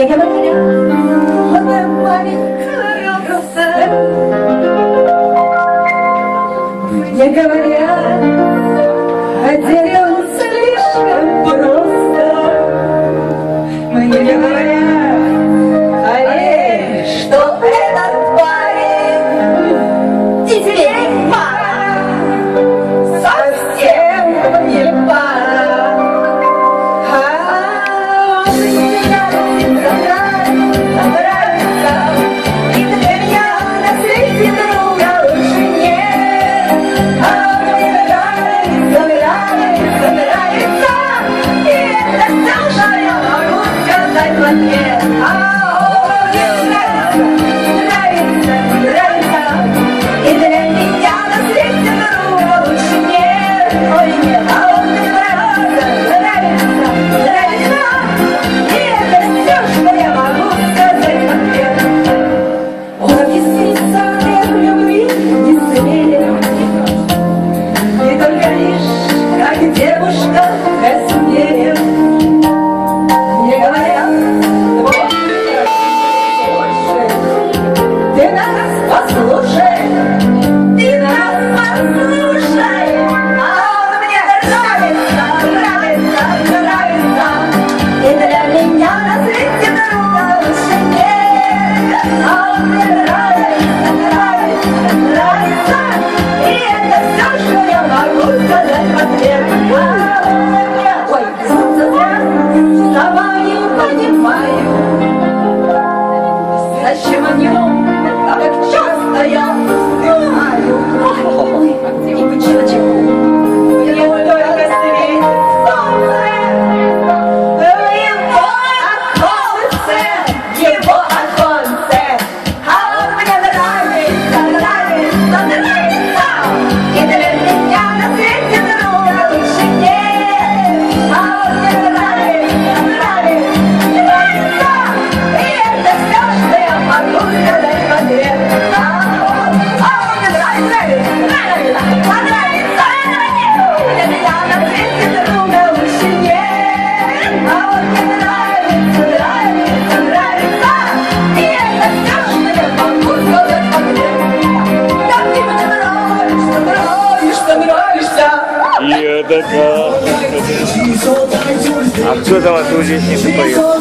Мне говорят, она маленькая роса. Мне говорят, одет он слишком просто. Мне говорят, Олег, что этот парень теперь пара, совсем не пара. А он мне нравится, и для меня на свете друга лучше нет. А он мне нравится, и это все, что я могу сказать в ответ. И для меня на свете друга лучше нет. Ой, нет, а он мне нравится, и это все, что я могу сказать в ответ. Он объяснится мне в любви не смелен, и только лишь как девушка рассмеян. Мне говорят, ты нас послушай, ты нас послушай. А он мне нравится, и для меня на свете друга лучше нет. А он мне нравится, и это все, что я могу сказать в ответ. Ой, сама не понимаю, зачем о нем так часто я думаю. Ой, и почему ему только светит солнце, его оконце. А он мне нравится, и для меня на свете друга лучше нет. А он мне нравится, и это все, что я могу сказать в ответ. А он мне нравится, для меня на свете друга лучше нет. А он мне нравится, и это все, что я могу сказать в ответ. Как ты мне нравишься. И это как? А кто там от уличника поет?